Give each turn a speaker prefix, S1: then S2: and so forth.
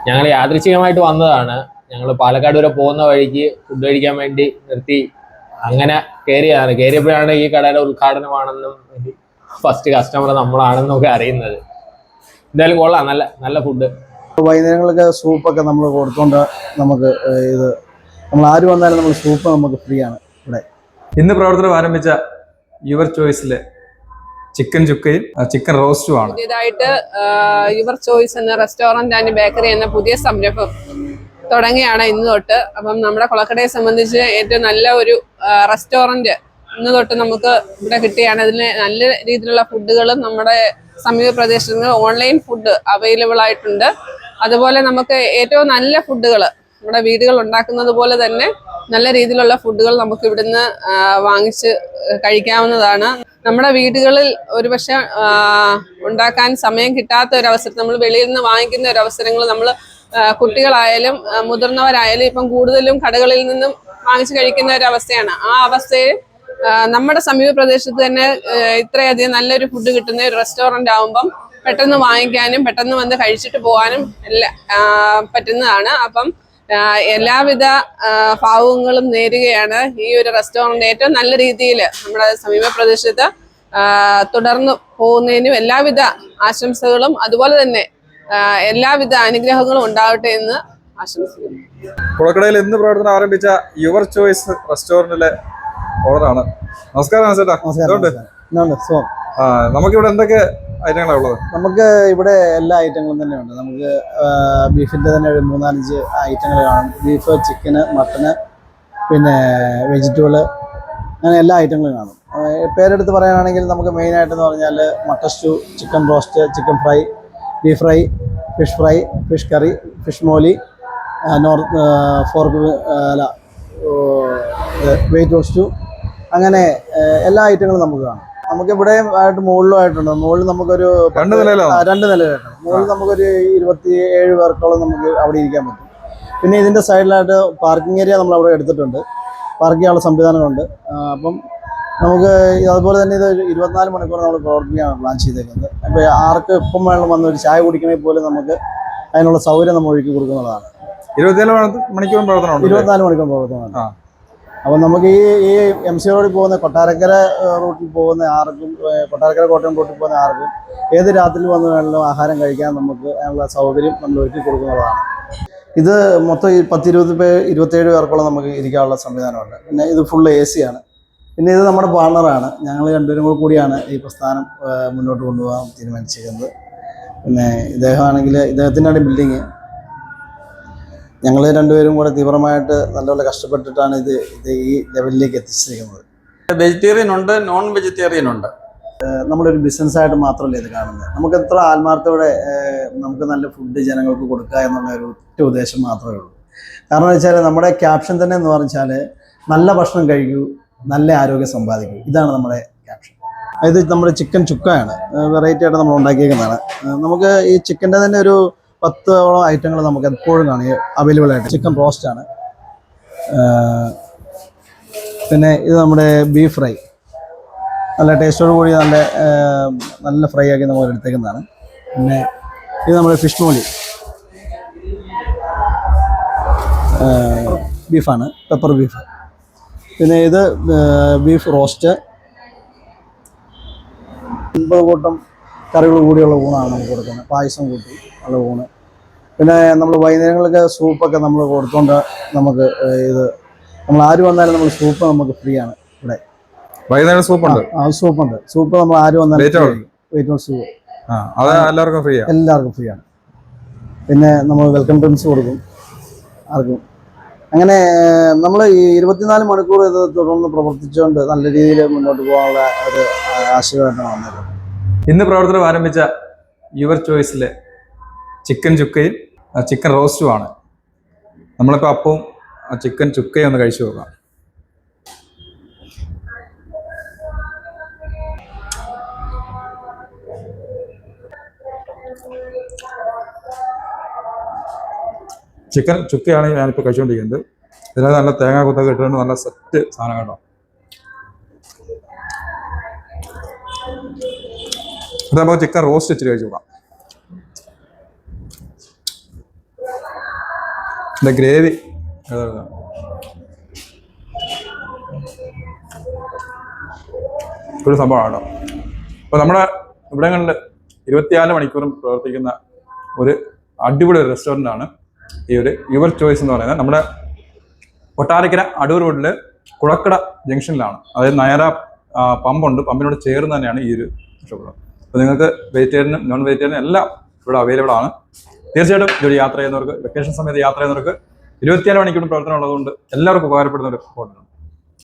S1: ഞങ്ങൾ യാദൃച്ഛികമായിട്ട് വന്നതാണ്. ഞങ്ങൾ പാലക്കാട് വരെ പോകുന്ന വഴിക്ക് ഫുഡ് കഴിക്കാൻ വേണ്ടി നിർത്തി അങ്ങനെ കയറിയതാണ്. കയറിയപ്പോഴാണ് ഈ കടയുടെ ഉദ്ഘാടനമാണെന്നും ഫസ്റ്റ് കസ്റ്റമർ നമ്മളാണെന്നും ഒക്കെ അറിയുന്നത്. എന്തായാലും കൊള്ളാം, നല്ല നല്ല ഫുഡ്.
S2: വൈകുന്നേരങ്ങളൊക്കെ സൂപ്പൊക്കെ നമ്മൾ കൊടുത്തോണ്ട് നമുക്ക് ഇത് നമ്മൾ ആര് വന്നാലും നമ്മൾ സൂപ്പ് നമുക്ക് ഫ്രീ ആണ് ഇവിടെ.
S3: ഇന്ന് പ്രവർത്തനം ആരംഭിച്ച യുവർ ചോയ്സിലെ ചിക്കൻ ചുക്കയും ചിക്കൻ റോസ്റ്റുമാണ്.
S4: പുതിയതായിട്ട് യുവർ ചോയ്സ് എന്ന റെസ്റ്റോറന്റ് ആൻഡ് ബേക്കറി എന്ന പുതിയ സംരംഭം തുടങ്ങിയാണ് ഇന്ന് തൊട്ട്. അപ്പം നമ്മുടെ കൊളക്കടയെ സംബന്ധിച്ച് ഏറ്റവും നല്ല ഒരു റെസ്റ്റോറന്റ് ഇന്ന് തൊട്ട് നമുക്ക് ഇവിടെ കിട്ടുകയാണ്. അതിന് നല്ല രീതിയിലുള്ള ഫുഡുകളും നമ്മുടെ സമീപ പ്രദേശത്ത് ഓൺലൈൻ ഫുഡ് അവൈലബിൾ ആയിട്ടുണ്ട്. അതുപോലെ നമുക്ക് ഏറ്റവും നല്ല ഫുഡുകൾ നമ്മുടെ വീടുകൾ ഉണ്ടാക്കുന്നത് പോലെ തന്നെ നല്ല രീതിയിലുള്ള ഫുഡുകൾ നമുക്ക് ഇവിടുന്ന് വാങ്ങിച്ച് കഴിക്കാവുന്നതാണ്. നമ്മുടെ വീടുകളിൽ ഒരുപക്ഷെ ഉണ്ടാക്കാൻ സമയം കിട്ടാത്ത ഒരവസരം നമ്മൾ വെളിയിൽ നിന്ന് വാങ്ങിക്കുന്ന ഒരവസരങ്ങൾ നമ്മൾ കുട്ടികളായാലും മുതിർന്നവരായാലും ഇപ്പം കൂടുതലും കടകളിൽ നിന്നും വാങ്ങിച്ച് കഴിക്കുന്ന ഒരവസ്ഥയാണ്. ആ അവസ്ഥയിൽ നമ്മുടെ സമീപ പ്രദേശത്ത് തന്നെ ഇത്രയധികം നല്ലൊരു ഫുഡ് കിട്ടുന്ന ഒരു റെസ്റ്റോറൻ്റ് ആകുമ്പം പെട്ടെന്ന് വാങ്ങിക്കാനും പെട്ടെന്ന് വന്ന് കഴിച്ചിട്ട് പോകാനും എല്ലാം പറ്റുന്നതാണ്. അപ്പം എല്ലാവിധ ഭാവുകങ്ങളും നേരുകയാണ് ഈ ഒരു റെസ്റ്റോറൻറ്റ് ഏറ്റവും നല്ല രീതിയിൽ നമ്മുടെ സമീപ പ്രദേശത്ത് തുടർന്ന് പോകുന്നതിനും എല്ലാവിധ ആശംസകളും അതുപോലെ തന്നെ എല്ലാവിധ അനുഗ്രഹങ്ങളും ഉണ്ടാവട്ടെ എന്ന് ആശംസിക്കുന്നു.
S3: കുളക്കടയിൽ ഇന്ന് പ്രവർത്തനം ആരംഭിച്ച യുവർ ചോയ്സ് റെസ്റ്റോറന്റിലെ ഓർഡറാണ്. നമസ്കാരം ചേട്ടാ. നമുക്കിവിടെ എന്തൊക്കെ ഐറ്റങ്ങളാണ് ഉള്ളത്?
S2: നമുക്ക് ഇവിടെ എല്ലാ ഐറ്റങ്ങളും തന്നെയുണ്ട്. നമുക്ക് ബീഫിൻ്റെ തന്നെ ഒരു 3-4 ഐറ്റങ്ങൾ കാണും. ബീഫ്, ചിക്കന്, മട്ടന്, പിന്നെ വെജിറ്റബിള്, അങ്ങനെ എല്ലാ ഐറ്റങ്ങളും കാണും. പേരെടുത്ത് പറയുകയാണെങ്കിൽ നമുക്ക് മെയിനായിട്ടെന്ന് പറഞ്ഞാൽ mutton stew, chicken roast, chicken fry, beef fry, fish curry, fish molee, വെയിറ്റ് റോസ്റ്റു, അങ്ങനെ എല്ലാ ഐറ്റങ്ങളും നമുക്ക് കാണും. നമുക്കിവിടെ ആയിട്ട് മുകളിലുമായിട്ടുണ്ട്. മുകളിൽ നമുക്കൊരു 2 നിലയിലായിട്ടുണ്ട്. മുകളിൽ നമുക്കൊരു 27 പേർക്കോളം നമുക്ക് അവിടെ ഇരിക്കാൻ പറ്റും. പിന്നെ ഇതിൻ്റെ സൈഡിലായിട്ട് പാർക്കിംഗ് ഏരിയ നമ്മൾ അവിടെ എടുത്തിട്ടുണ്ട്. പാർക്ക് ചെയ്യാനുള്ള സംവിധാനമുണ്ട്. അപ്പം നമുക്ക് അതുപോലെ തന്നെ ഇത് 24 മണിക്കൂർ നമ്മൾ പ്രവർത്തിക്കാനാണ് പ്ലാൻ ചെയ്തേക്കുന്നത്. അപ്പോൾ ആർക്ക് ഇപ്പം വേണം വന്ന് ഒരു ചായ കുടിക്കണമെങ്കിൽ പോലും നമുക്ക് അതിനുള്ള സൗകര്യം നമ്മൾ ഒരുക്കി കൊടുക്കുന്നതാണ്.
S3: 24 മണിക്കൂർ
S2: പ്രവർത്തനമാണ്. അപ്പം നമുക്ക് ഈ MC റോഡിൽ പോകുന്ന കൊട്ടാരക്കര റൂട്ടിൽ പോകുന്ന ആർക്കും, കൊട്ടാരക്കര കോട്ടയം റൂട്ടിൽ പോകുന്ന ആർക്കും ഏത് രാത്രിയിൽ വന്ന് വേണമെങ്കിലും ആഹാരം കഴിക്കാൻ നമുക്ക് അതിനുള്ള സൗകര്യം നമ്മൾ ഒരുക്കി കൊടുക്കുന്നതാണ്. ഇത് മൊത്തം 27 പേർക്കുള്ള നമുക്ക് ഇരിക്കാനുള്ള സംവിധാനമുണ്ട്. പിന്നെ ഇത് ഫുള്ള് AC ആണ്. പിന്നെ ഇത് നമ്മുടെ പാർട്ണറാണ്. ഞങ്ങൾ രണ്ടുപേരും കൂടിയാണ് ഈ പ്രസ്ഥാനം മുന്നോട്ട് കൊണ്ടുപോകാൻ തീരുമാനിച്ചിരിക്കുന്നത്. പിന്നെ ഇദ്ദേഹത്തിനാണ് ബിൽഡിങ്. ഞങ്ങൾ രണ്ടുപേരും കൂടെ തീവ്രമായിട്ട് നല്ലപോലെ കഷ്ടപ്പെട്ടിട്ടാണ് ഇത് ഈ ലെവലിലേക്ക് എത്തിച്ചിരിക്കുന്നത്.
S3: വെജിറ്റേറിയൻ ഉണ്ട്, നോൺ വെജിറ്റേറിയൻ ഉണ്ട്.
S2: നമ്മളൊരു ബിസിനസ്സായിട്ട് മാത്രമല്ല ഇത് കാണുന്നത്. നമുക്ക് എത്ര ആത്മാർത്ഥത്തോടെ നമുക്ക് നല്ല ഫുഡ് ജനങ്ങൾക്ക് കൊടുക്കുക എന്നുള്ള ഒരു ഒറ്റ ഉദ്ദേശം മാത്രമേ ഉള്ളൂ. കാരണം എന്ന് വെച്ചാൽ നമ്മുടെ ക്യാപ്ഷൻ തന്നെ എന്ന് പറഞ്ഞാൽ നല്ല ഭക്ഷണം കഴിക്കൂ, നല്ല ആരോഗ്യം സമ്പാദിക്കൂ. ഇതാണ് നമ്മുടെ ക്യാപ്ഷൻ. ഇത് നമ്മുടെ ചിക്കൻ ചുക്കയാണ്. വെറൈറ്റി ആയിട്ട് നമ്മൾ ഉണ്ടാക്കിയേക്കുന്നതാണ്. നമുക്ക് ഈ ചിക്കൻ്റെ തന്നെ ഒരു 10ഓളം ഐറ്റങ്ങൾ നമുക്ക് എപ്പോഴും കാണുക അവൈലബിൾ ആയിട്ട്. ചിക്കൻ റോസ്റ്റാണ്. പിന്നെ ഇത് നമ്മുടെ ബീഫ് ഫ്രൈ, നല്ല ടേസ്റ്റോട് കൂടി നല്ല ഫ്രൈ ആക്കി നമ്മൾ എടുത്തേക്കുന്നതാണ്. പിന്നെ ഇത് നമ്മുടെ ഫിഷ് മോലി ബീഫാണ്, പെപ്പർ ബീഫ്. പിന്നെ ഇത് ബീഫ് റോസ്റ്റ്. 9 കൂട്ടം കറികൾ കൂടിയുള്ള ഊണാണ് നമുക്ക് കൊടുക്കുന്നത്. പായസം കൂട്ടി ഉള്ള ഊണ്. പിന്നെ നമ്മൾ വൈകുന്നേരങ്ങളൊക്കെ സൂപ്പൊക്കെ നമ്മൾ കൊടുത്തോണ്ട് നമുക്ക് ഇത് നമ്മൾ ആര് വന്നാലും നമ്മൾ സൂപ്പ് നമുക്ക് ഫ്രീ ആണ് ഇവിടെ.
S3: വൈകുന്നേരം സൂപ്പുണ്ട്.
S2: സൂപ്പ് നമ്മൾ ആര് വന്നാലും വെയിറ്റ് സൂപ്പ്
S3: എല്ലാവർക്കും
S2: ഫ്രീ ആണ്. പിന്നെ നമ്മൾ വെൽക്കം ഡ്രിങ്ക്സ് കൊടുക്കും ആർക്കും. അങ്ങനെ നമ്മൾ ഈ 24 മണിക്കൂർ ഇത് തുടർന്ന് പ്രവർത്തിച്ചുകൊണ്ട് നല്ല രീതിയിൽ മുന്നോട്ട് പോകാനുള്ള ഒരു ആശയമായിട്ടാണ് വന്നത്.
S3: ഇന്ന് പ്രവർത്തനം ആരംഭിച്ച യുവർ ചോയ്സിലെ ചിക്കൻ ചുക്കയും ചിക്കൻ റോസ്റ്റുമാണ്. നമ്മളിപ്പോൾ അപ്പവും ചിക്കൻ ചുക്കയും ഒന്ന് കഴിച്ചു നോക്കാം. ചിക്കൻ ചുക്കയാണ് ഞാനിപ്പോൾ കഴിച്ചുകൊണ്ടിരിക്കുന്നത്. ഇതിനകത്ത് നല്ല തേങ്ങ കുത്തൊക്കെ ഇട്ടുകൊണ്ട് നല്ല സെറ്റ് സാധനം കേട്ടോ. ഇത് നമുക്ക് ചിക്കൻ റോസ്റ്റ് ഇച്ചിരി കഴിച്ചു നോക്കാം. ഇതിൻ്റെ ഗ്രേവി ഒരു സംഭവമാണ് കേട്ടോ. അപ്പോൾ നമ്മുടെ ഇവിടങ്ങളിൽ 24 മണിക്കൂറും പ്രവർത്തിക്കുന്ന ഒരു അടിപൊളി റെസ്റ്റോറൻ്റ് ആണ് ഈ ഒരു യുവർ ചോയ്സ് എന്ന് പറയുന്നത്. നമ്മുടെ കൊട്ടാരക്കര അടൂർ റോഡിൽ കുളക്കട ജംഗ്ഷനിലാണ്. അതായത് നയറ പമ്പുണ്ട്, പമ്പിനോട് ചേർന്ന് തന്നെയാണ് ഈ ഒരു ഷോപ്പ്. അപ്പോൾ നിങ്ങൾക്ക് വെജിറ്റേറിയനും നോൺ വെജിറ്റേറിയനും എല്ലാം ഇവിടെ അവൈലബിൾ ആണ്. തീർച്ചയായിട്ടും ഇതൊരു യാത്ര ചെയ്യുന്നവർക്ക്, വെക്കേഷൻ സമയത്ത് യാത്ര ചെയ്യുന്നവർക്ക് 24 മണിക്കൂറും പ്രവർത്തനം ഉള്ളതുകൊണ്ട് എല്ലാവർക്കും ഉപകാരപ്പെടുന്ന ഒരു ഹോട്ടലാണ്.